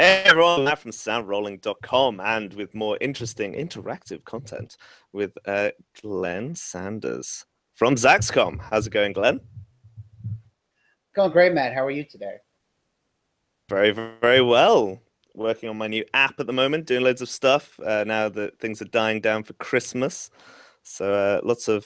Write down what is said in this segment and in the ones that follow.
Hey everyone, Matt from Soundrolling.com, and with more interesting interactive content with Glenn Sanders from Zaxcom. How's it going, Glenn? Going great, Matt. How are you today? Very, very well. Working on my new app at the moment, doing loads of stuff now that things are dying down for Christmas. So lots of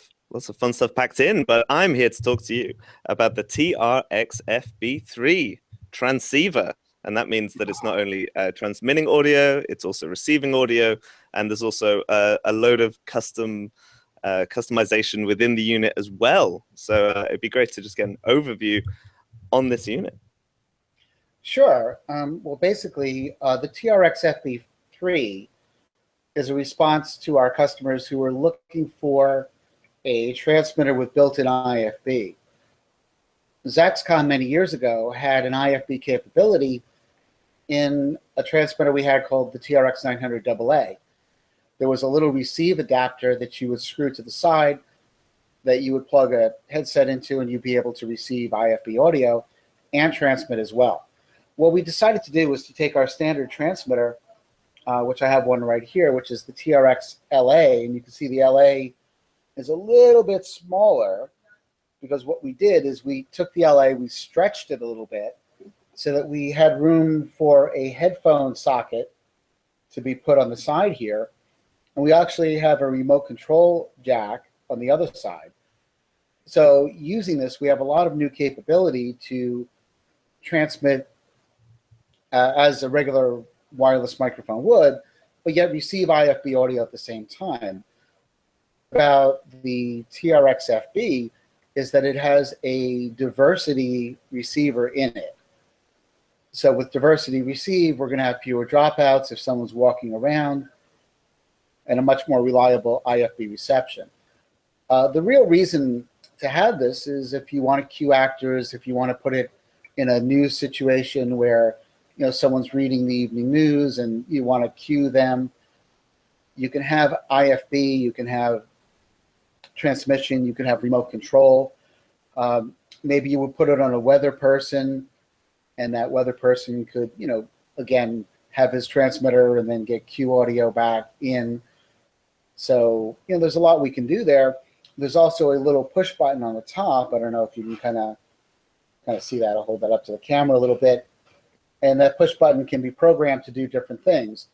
fun stuff packed in. But I'm here to talk to you about the TRXFB3 transceiver. And that means that it's not only transmitting audio, it's also receiving audio, and there's also a load of customization within the unit as well. So it'd be great to just get an overview on this unit. Sure. Well, basically, the TRXFB3 is a response to our customers who are looking for a transmitter with built-in IFB. Zaxcom many years ago had an IFB capability in a transmitter we had called the TRX900AA. There was a little receive adapter that you would screw to the side that you would plug a headset into, and you'd be able to receive IFB audio and transmit as well. What we decided to do was to take our standard transmitter, which I have one right here, which is the TRX LA, and you can see the LA is a little bit smaller because what we did is we took the LA, we stretched it a little bit so that we had room for a headphone socket to be put on the side here, and we actually have a remote control jack on the other side. So using this, we have a lot of new capability to transmit as a regular wireless microphone would, but yet receive IFB audio at the same time. About the TRXFB is that it has a diversity receiver in it. So with diversity receive, we're going to have fewer dropouts if someone's walking around, and a much more reliable IFB reception. The real reason to have this is if you want to cue actors, if you want to put it in a news situation where someone's reading the evening news and you want to cue them, you can have IFB, you can have transmission, you can have remote control. Maybe you would put it on a weather person, and that weather person could, again, have his transmitter and then get cue audio back in. So, there's a lot we can do there. There's also a little push button on the top. I don't know if you can kind of see that. I'll hold that up to the camera a little bit. And that push button can be programmed to do different things.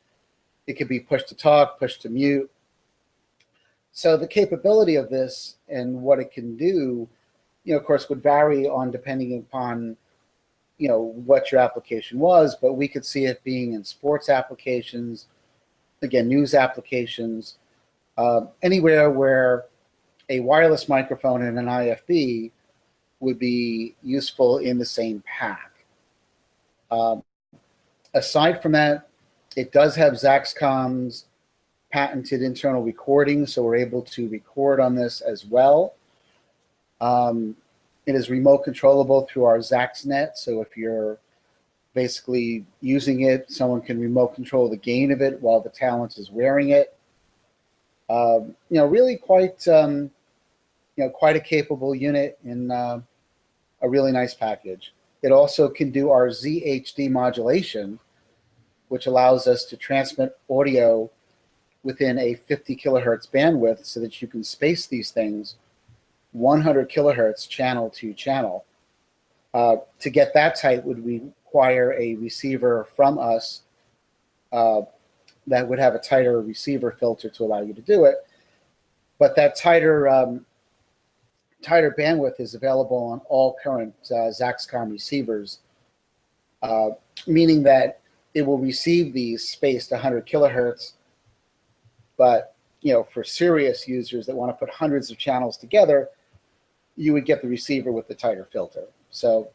It could be push to talk, push to mute. So the capability of this and what it can do, of course, would vary on depending upon, what your application was, but we could see it being in sports applications, again, news applications, anywhere where a wireless microphone and an IFB would be useful in the same pack. Aside from that, it does have Zaxcom's patented internal recording, so we're able to record on this as well. It is remote controllable through our ZaxNet, so if you're basically using it, someone can remote control the gain of it while the talent is wearing it. Really quite a capable unit in a really nice package. It also can do our ZHD modulation, which allows us to transmit audio within a 50 kilohertz bandwidth so that you can space these things 100 kilohertz channel to channel. To get that tight would require a receiver from us that would have a tighter receiver filter to allow you to do it. But that tighter bandwidth is available on all current Zaxcom receivers, meaning that it will receive these spaced 100 kilohertz. But for serious users that want to put hundreds of channels together, you would get the receiver with the tighter filter. So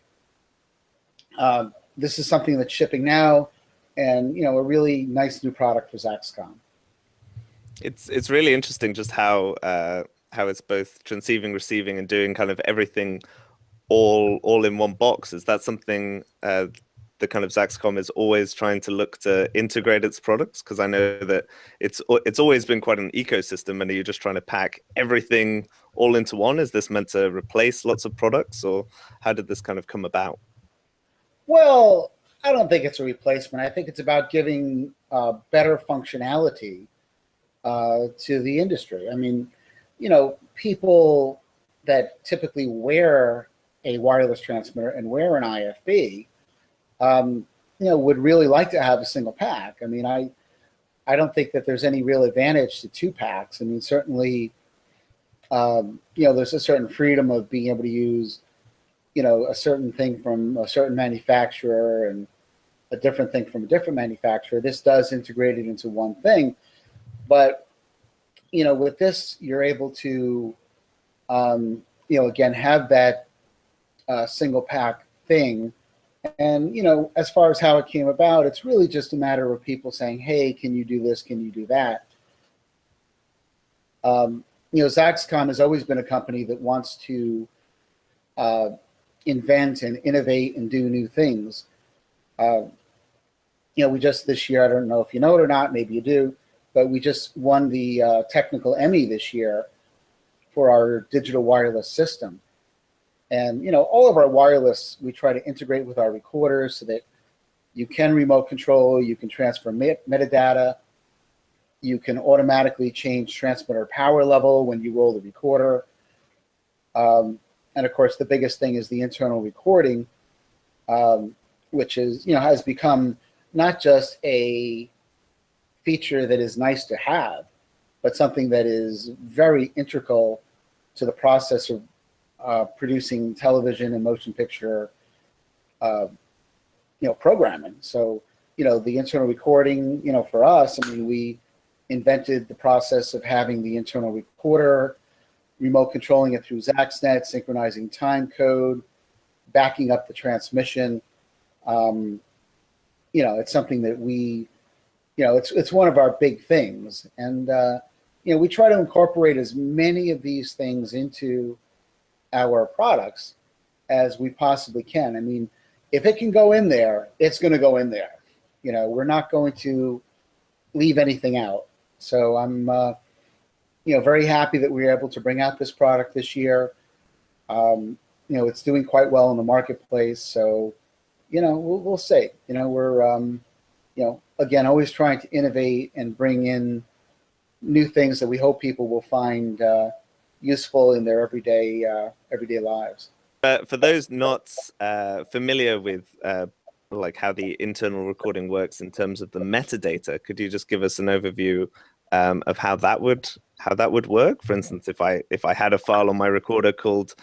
this is something that's shipping now, and a really nice new product for Zaxcom. It's really interesting just how it's both transceiving, receiving, and doing kind of everything all in one box. Is that something the kind of Zaxcom is always trying to look to integrate its products? Because I know that it's always been quite an ecosystem, and are you just trying to pack everything all into one? Is this meant to replace lots of products, or how did this kind of come about? Well, I don't think it's a replacement. I think it's about giving better functionality to the industry. I mean, you know, people that typically wear a wireless transmitter and wear an IFB, you know, would really like to have a single pack. I mean, I don't think that there's any real advantage to two packs. I mean, certainly, you know, there's a certain freedom of being able to use, you know, a certain thing from a certain manufacturer and a different thing from a different manufacturer. This does integrate it into one thing. But, you know, with this, you're able to, you know, again, have that single pack thing. And, you know, as far as how it came about, it's really just a matter of people saying, hey, can you do this? Can you do that? You know, Zaxcom has always been a company that wants to invent and innovate and do new things. You know, we just this year, I don't know if you know it or not, maybe you do, but we just won the technical Emmy this year for our digital wireless system. And, you know, all of our wireless, we try to integrate with our recorders so that you can remote control, you can transfer metadata, you can automatically change transmitter power level when you roll the recorder. And of course, the biggest thing is the internal recording, which is, you know, has become not just a feature that is nice to have, but something that is very integral to the process of producing television and motion picture, you know, programming. So, you know, the internal recording, you know, for us, I mean, we invented the process of having the internal recorder, remote controlling it through ZaxNet, synchronizing time code, backing up the transmission. You know, it's something that we, you know, it's one of our big things. And, you know, we try to incorporate as many of these things into our products as we possibly can. I mean, if it can go in there, it's going to go in there. You know, we're not going to leave anything out. So I'm, you know, very happy that we were able to bring out this product this year. You know, it's doing quite well in the marketplace. So, you know, we'll see. You know, we're, you know, again, always trying to innovate and bring in new things that we hope people will find useful in their everyday lives. For those not familiar with like how the internal recording works in terms of the metadata, could you just give us an overview of how that would work? For instance, if I had a file on my recorder called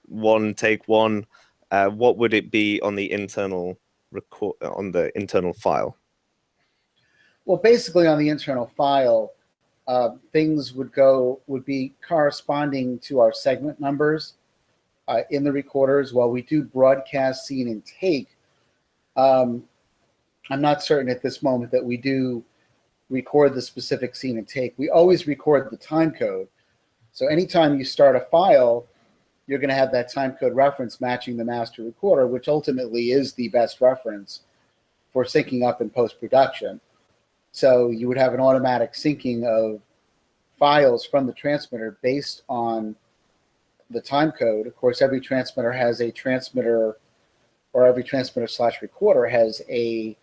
one take one, what would it be on the internal file? Well, basically on the internal file, things would be corresponding to our segment numbers in the recorders. While we do broadcast scene and take, I'm not certain at this moment that we do record the specific scene and take. We always record the time code. So anytime you start a file, you're going to have that time code reference matching the master recorder, which ultimately is the best reference for syncing up in post-production. So you would have an automatic syncing of files from the transmitter based on the time code. Of course, every transmitter has a transmitter, or every transmitter/recorder has a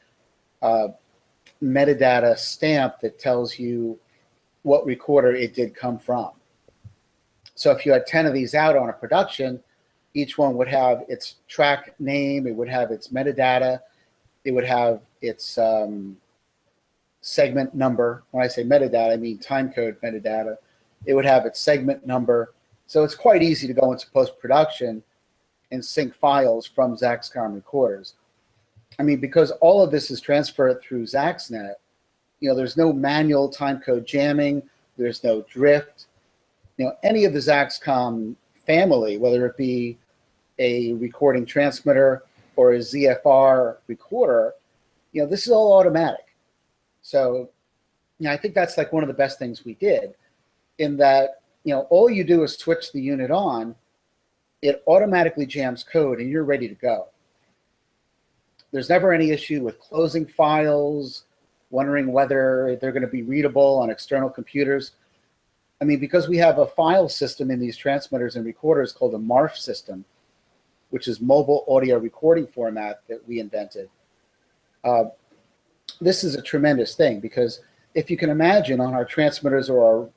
metadata stamp that tells you what recorder it did come from. So if you had 10 of these out on a production, each one would have its track name, it would have its metadata, it would have its segment number. When I say metadata, I mean time code metadata. It would have its segment number. So it's quite easy to go into post-production and sync files from Zaxcom recorders. I mean, because all of this is transferred through ZaxNet, you know, there's no manual time code jamming, there's no drift. You know, any of the Zaxcom family, whether it be a recording transmitter or a ZFR recorder, you know, this is all automatic. So, you know, I think that's like one of the best things we did, in that, you know, all you do is switch the unit on, it automatically jams code and you're ready to go. There's never any issue with closing files, wondering whether they're going to be readable on external computers. I mean, because we have a file system in these transmitters and recorders called a MARF system, which is mobile audio recording format that we invented. This is a tremendous thing because if you can imagine on our transmitters or our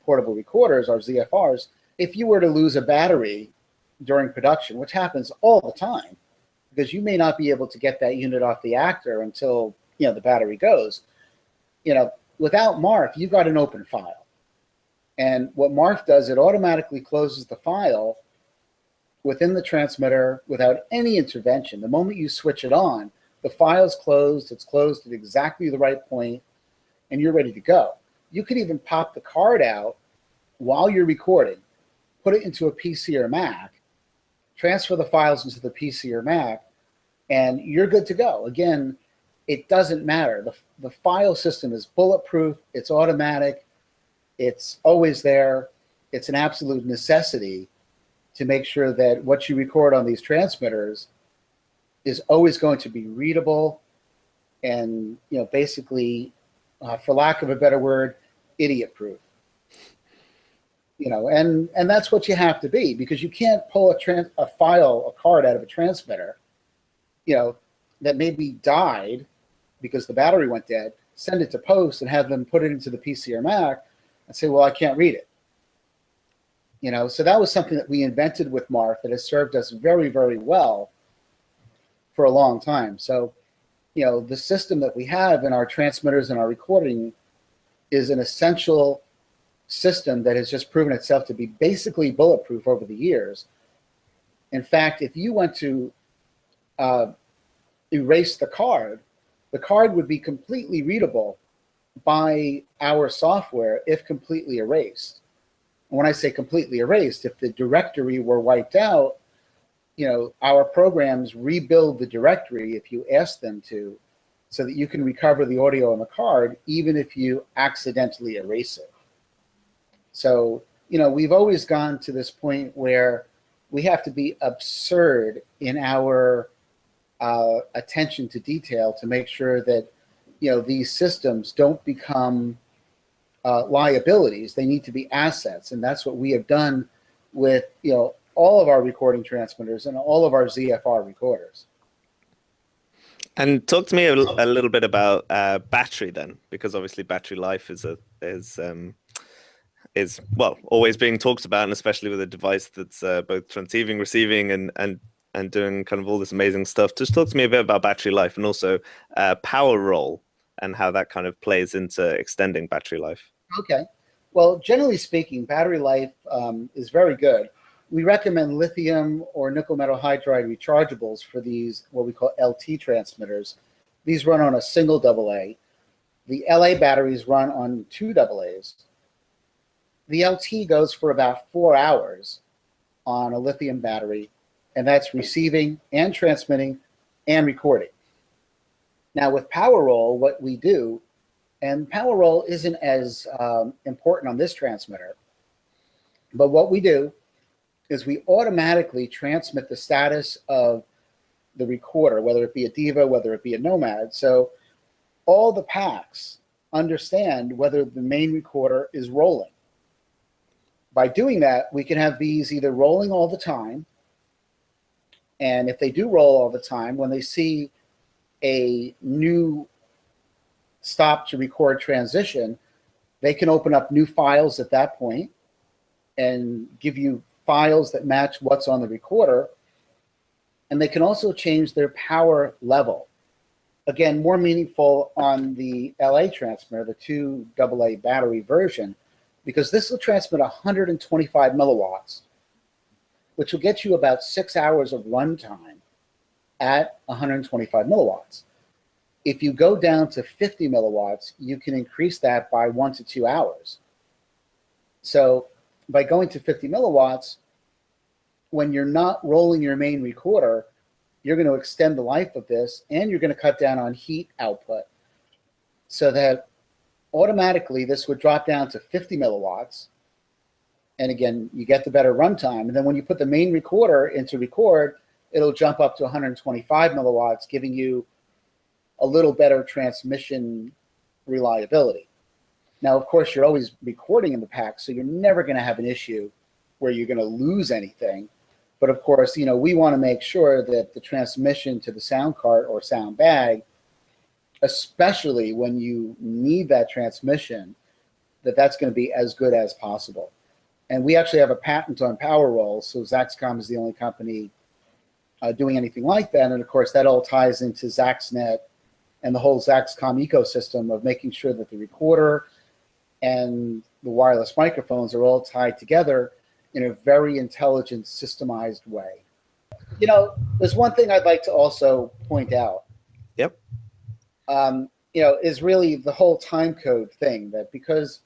portable recorders, our ZFRs, if you were to lose a battery during production, which happens all the time, because you may not be able to get that unit off the actor until the battery goes. Without MARF, you've got an open file. And what MARF does, it automatically closes the file within the transmitter without any intervention. The moment you switch it on, the file's closed, it's closed at exactly the right point, and you're ready to go. You could even pop the card out while you're recording, put it into a PC or Mac, transfer the files into the PC or Mac, and you're good to go. Again, it doesn't matter. The file system is bulletproof, it's automatic, it's always there. It's an absolute necessity to make sure that what you record on these transmitters is always going to be readable and, basically, for lack of a better word, idiot-proof. And that's what you have to be, because you can't pull a card out of a transmitter, that maybe died because the battery went dead, send it to post and have them put it into the PC or Mac and say, well, I can't read it. So that was something that we invented with MARF that has served us very, very well for a long time. So, the system that we have in our transmitters and our recording is an essential system that has just proven itself to be basically bulletproof over the years. In fact, if you went to erase the card would be completely readable by our software if completely erased. And when I say completely erased, if the directory were wiped out, our programs rebuild the directory if you ask them to, so that you can recover the audio on the card, even if you accidentally erase it. So, we've always gone to this point where we have to be absurd in our attention to detail to make sure that, these systems don't become liabilities. They need to be assets. And that's what we have done with, all of our recording transmitters and all of our ZFR recorders. And talk to me a little bit about battery then, because obviously battery life is always being talked about, and especially with a device that's both transceiving, receiving, and doing kind of all this amazing stuff. Just talk to me a bit about battery life and also power roll and how that kind of plays into extending battery life. Okay. Well, generally speaking, battery life is very good. We recommend lithium or nickel metal hydride rechargeables for these, what we call LT transmitters. These run on a single AA. The LA batteries run on 2 AAs. The LT goes for about 4 hours on a lithium battery, and that's receiving and transmitting and recording. Now with power roll, what we do, and power roll isn't as important on this transmitter, but what we do is we automatically transmit the status of the recorder, whether it be a Diva, whether it be a Nomad. So all the packs understand whether the main recorder is rolling. By doing that, we can have these either rolling all the time, and if they do roll all the time, when they see a new stop to record transition, they can open up new files at that point and give you files that match what's on the recorder. And they can also change their power level. Again, more meaningful on the LA transmitter, the 2 AA battery version, because this will transmit 125 milliwatts, which will get you about 6 hours of runtime at 125 milliwatts. If you go down to 50 milliwatts, you can increase that by 1 to 2 hours. So by going to 50 milliwatts, when you're not rolling your main recorder, you're going to extend the life of this, and you're going to cut down on heat output, so that automatically this would drop down to 50 milliwatts. And again, you get the better runtime. And then when you put the main recorder into record, it'll jump up to 125 milliwatts, giving you a little better transmission reliability. Now, of course, you're always recording in the pack, so you're never going to have an issue where you're going to lose anything. But of course, we want to make sure that the transmission to the sound card or sound bag, especially when you need that transmission, that's going to be as good as possible. And we actually have a patent on power rolls, so Zaxcom is the only company doing anything like that. And of course, that all ties into ZaxNet and the whole Zaxcom ecosystem of making sure that the recorder and the wireless microphones are all tied together in a very intelligent, systemized way. There's one thing I'd like to also point out. Yep. Is really the whole time code thing, that because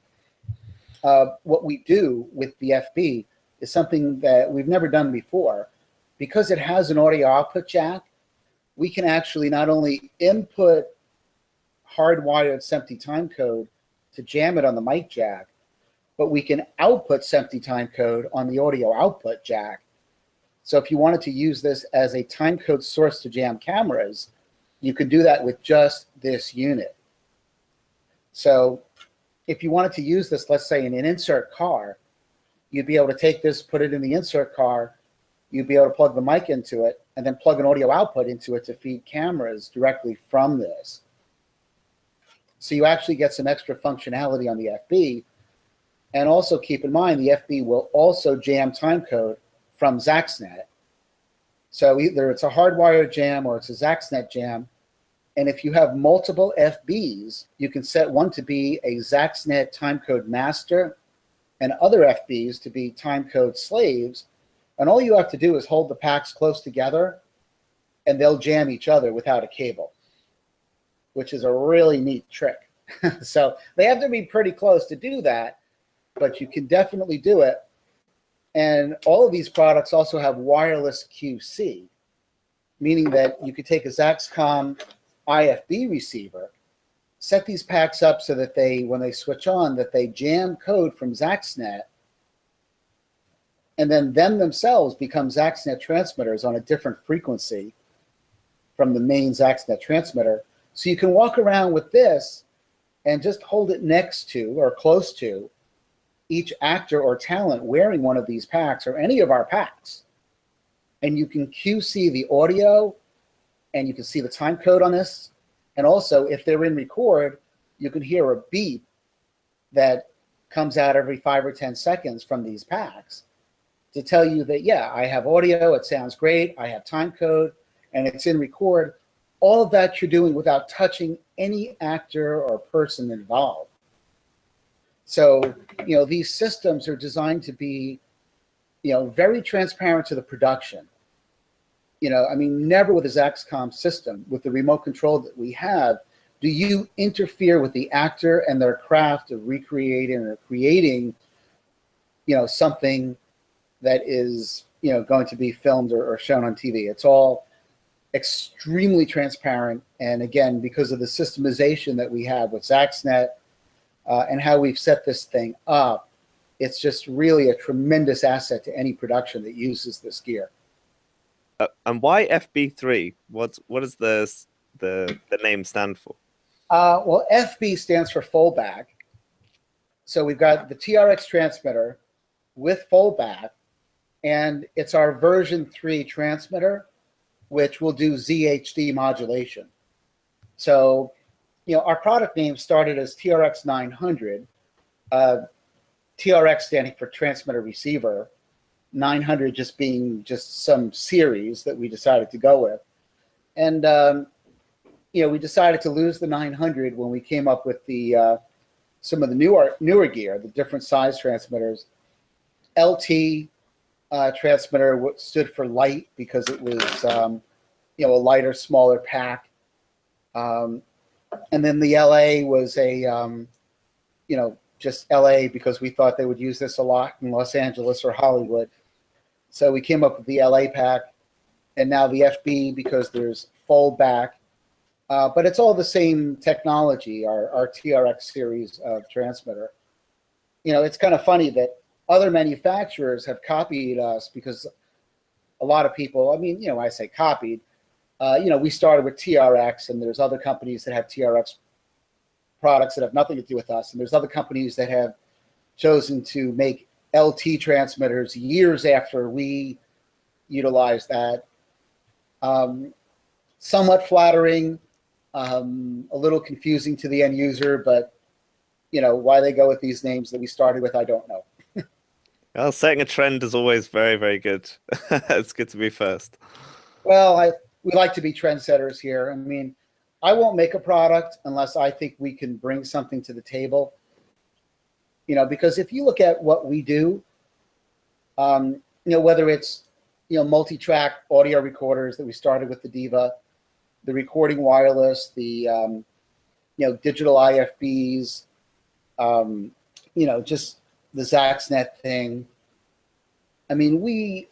what we do with the FB is something that we've never done before. Because it has an audio output jack, we can actually not only input hardwired SMPTE timecode to jam it on the mic jack, but we can output SMPTE timecode on the audio output jack. So if you wanted to use this as a timecode source to jam cameras, you could do that with just this unit. So if you wanted to use this, let's say in an insert car, you'd be able to take this, put it in the insert car, you'd be able to plug the mic into it, and then plug an audio output into it to feed cameras directly from this. So you actually get some extra functionality on the FB. And also keep in mind, the FB will also jam timecode from ZaxNet. So either it's a hardwired jam or it's a ZaxNet jam. And if you have multiple FBs, you can set one to be a ZaxNet timecode master and other FBs to be timecode slaves. And all you have to do is hold the packs close together and they'll jam each other without a cable, which is a really neat trick. So they have to be pretty close to do that, but you can definitely do it. And all of these products also have wireless QC, meaning that you could take a Zaxcom IFB receiver, set these packs up so that when they switch on, that they jam code from ZaxNet, and then them themselves become ZaxNet transmitters on a different frequency from the main ZaxNet transmitter. So you can walk around with this and just hold it next to or close to each actor or talent wearing one of these packs or any of our packs. And you can QC the audio and you can see the time code on this. And also, if they're in record, you can hear a beep that comes out every 5 or 10 seconds from these packs to tell you that, yeah, I have audio, it sounds great, I have time code, and it's in record. All of that you're doing without touching any actor or person involved. So, these systems are designed to be, very transparent to the production. Never with a Zaxcom system, with the remote control that we have, do you interfere with the actor and their craft of recreating or creating, something that is, going to be filmed or shown on TV. It's all extremely transparent. And again, because of the systemization that we have with ZaxNet and how we've set this thing up, it's just really a tremendous asset to any production that uses this gear. And why FB3? What does the name stand for? Well, FB stands for fallback. So we've got the TRX transmitter with fallback, and it's our version 3 transmitter, which will do ZHD modulation. So, our product name started as TRX 900, TRX standing for transmitter receiver, 900 just being some series that we decided to go with. And, we decided to lose the 900 when we came up with the some of the newer gear, the different size transmitters. LT transmitter stood for light because it was, a lighter, smaller pack. And then the LA was a, just LA because we thought they would use this a lot in Los Angeles or Hollywood. So we came up with the LA pack, and now the FB because there's fold back. But it's all the same technology, our TRX series of transmitter. It's kind of funny that other manufacturers have copied us because a lot of people, I say copied, we started with TRX, and there's other companies that have TRX products that have nothing to do with us. And there's other companies that have chosen to make LT transmitters years after we, utilize that. Somewhat flattering, a little confusing to the end user, but why they go with these names that we started with, I don't know. Well, setting a trend is always very, very good. It's good to be first. Well, we like to be trendsetters here. I mean, I won't make a product unless I think we can bring something to the table. Because if you look at what we do, whether it's multi-track audio recorders that we started with the Diva, the recording wireless, the digital IFBs, just the ZaxNet thing. I mean,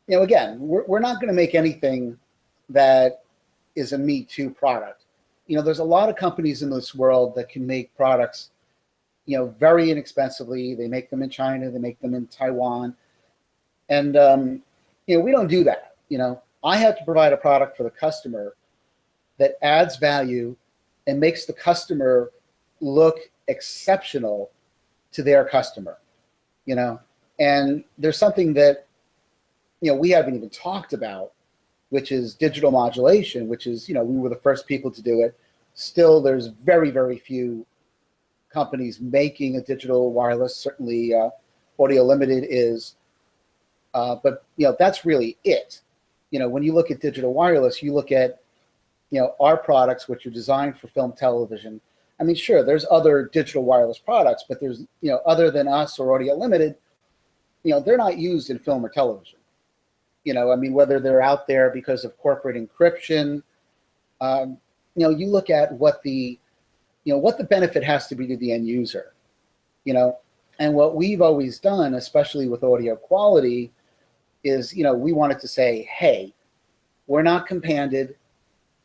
again, we're not going to make anything that is a Me Too product. There's a lot of companies in this world that can make products, very inexpensively. They make them in China, they make them in Taiwan. And, we don't do that. I have to provide a product for the customer that adds value and makes the customer look exceptional to their customer, and there's something that, we haven't even talked about, which is digital modulation, which is, we were the first people to do it. Still, there's very, very few companies making a digital wireless. Certainly, Audio Limited is, but, that's really it. When you look at digital wireless, you look at, our products, which are designed for film, television. I mean, sure, there's other digital wireless products, but there's, other than us or Audio Limited, they're not used in film or television. I mean, whether they're out there because of corporate encryption, you look at what the benefit has to be to the end user, and what we've always done, especially with audio quality, is, we wanted to say, hey, we're not companded,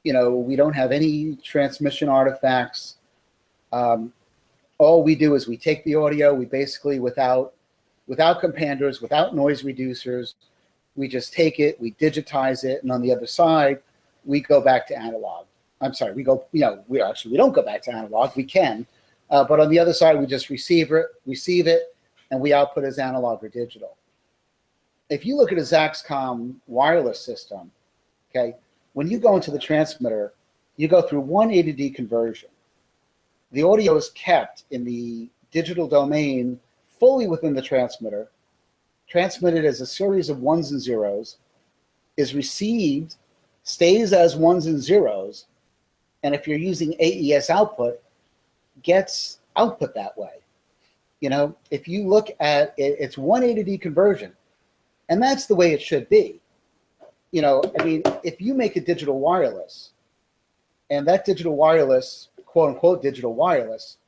we don't have any transmission artifacts. All we do is we take the audio, we basically, without companders, without noise reducers, we just take it, we digitize it, and on the other side, we go back to analog. I'm sorry, we don't go back to analog, we can, but on the other side, we just receive it, and we output as analog or digital. If you look at a Zaxcom wireless system, okay, when you go into the transmitter, you go through one A to D conversion. The audio is kept in the digital domain fully within the transmitter, transmitted as a series of ones and zeros, is received, stays as ones and zeros, and if you're using AES output, gets output that way. If you look at it, it's one A to D conversion, and that's the way it should be. I mean, if you make a digital wireless, and that digital wireless, quote unquote digital wireless,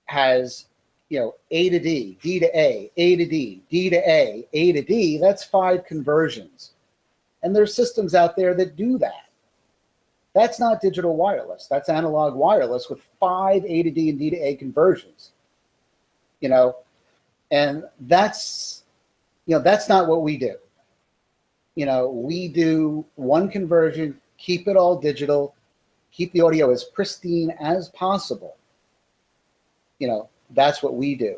has, A to D, D to A to D, D to A to D, that's 5 conversions. And there's systems out there that do that. That's not digital wireless. That's analog wireless with 5 A to D and D to A conversions. And that's not what we do. We do one conversion, keep it all digital, keep the audio as pristine as possible. That's what we do.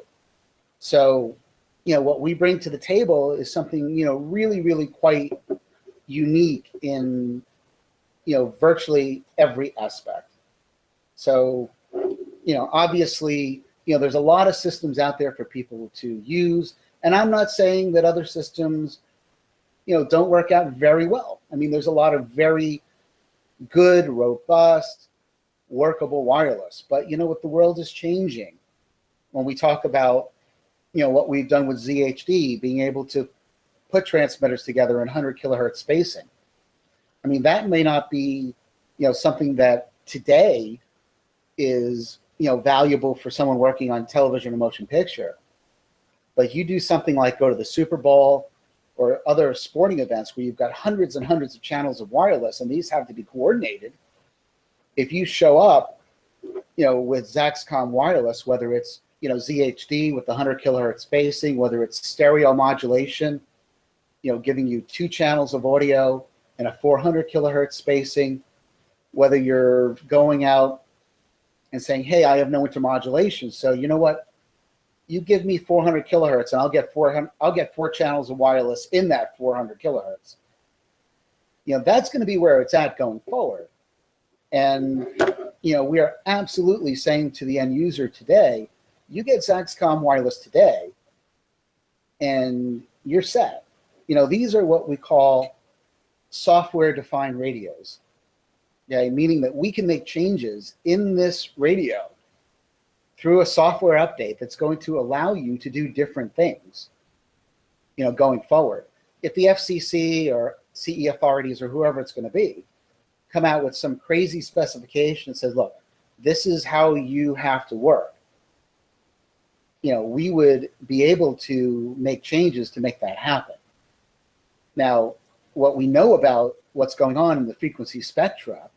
So, what we bring to the table is something, really, really quite unique in, virtually every aspect. So, obviously, there's a lot of systems out there for people to use. And I'm not saying that other systems, don't work out very well. I mean, there's a lot of very good, robust, workable wireless. But what the world is changing when we talk about, what we've done with ZHD, being able to put transmitters together in 100 kilohertz spacing. I mean, that may not be, something that today is, valuable for someone working on television or motion picture. But you do something like go to the Super Bowl or other sporting events where you've got hundreds and hundreds of channels of wireless, and these have to be coordinated. If you show up, with Zaxcom wireless, whether it's, ZHD with the 100 kilohertz spacing, whether it's stereo modulation, giving you 2 channels of audio and a 400 kilohertz spacing, whether you're going out and saying, hey, I have no intermodulation, so you know what? you give me 400 kilohertz, and I'll get 4 channels of wireless in that 400 kilohertz. That's going to be where it's at going forward. And we are absolutely saying to the end user today, you get Zaxcom wireless today, and you're set. These are what we call software-defined radios. Okay, meaning that we can make changes in this radio through a software update that's going to allow you to do different things, going forward. If the FCC or CE authorities or whoever it's going to be come out with some crazy specification that says, look, this is how you have to work, we would be able to make changes to make that happen. Now, what we know about what's going on in the frequency spectra,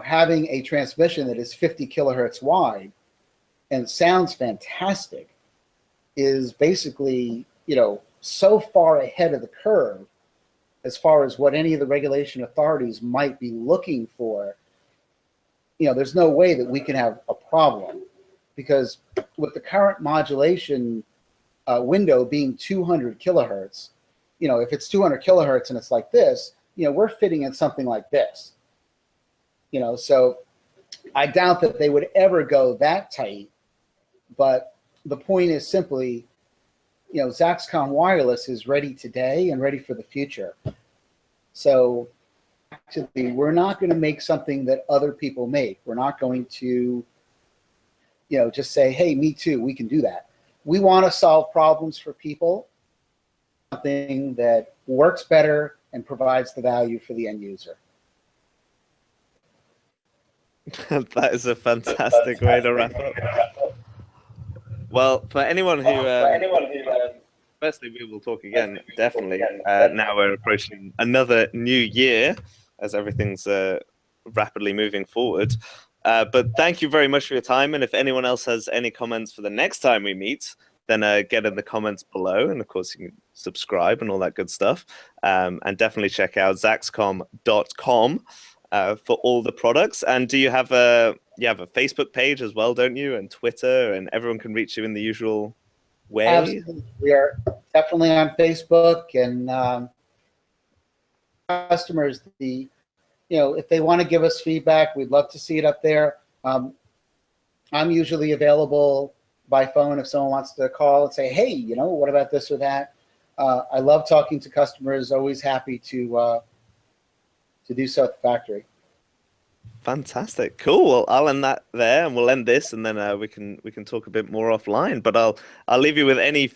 having a transmission that is 50 kilohertz wide and sounds fantastic is basically, so far ahead of the curve as far as what any of the regulation authorities might be looking for. There's no way that we can have a problem, because with the current modulation window being 200 kilohertz, if it's 200 kilohertz and it's like this, we're fitting in something like this. So I doubt that they would ever go that tight, but the point is simply, Zaxcom Wireless is ready today and ready for the future. So actually, we're not going to make something that other people make. We're not going to, just say, hey, me too, we can do that. We want to solve problems for people, something that works better and provides the value for the end user. That is a fantastic way to wrap up. Well, for anyone who, firstly, we will talk again, definitely. Now we're approaching another new year as everything's rapidly moving forward. But thank you very much for your time. And if anyone else has any comments for the next time we meet, then get in the comments below. And of course, you can subscribe and all that good stuff. And definitely check out zaxcom.com. For all the products. And do you have a Facebook page as well, don't you? And Twitter, and everyone can reach you in the usual way? Absolutely. We are definitely on Facebook, and customers, if they want to give us feedback, we'd love to see it up there. I'm usually available by phone if someone wants to call and say, hey, what about this or that? I love talking to customers, always happy to do so at the factory. Fantastic, cool. Well, I'll end that there, and we'll end this, and then we can talk a bit more offline. But I'll leave you with any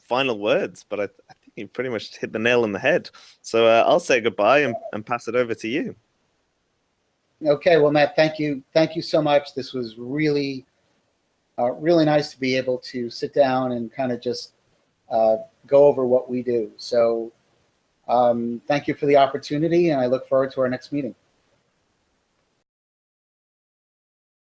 final words. But I think you pretty much hit the nail on the head. So I'll say goodbye and pass it over to you. Okay, well, Matt, thank you so much. This was really really nice to be able to sit down and kind of just go over what we do. So thank you for the opportunity, and I look forward to our next meeting.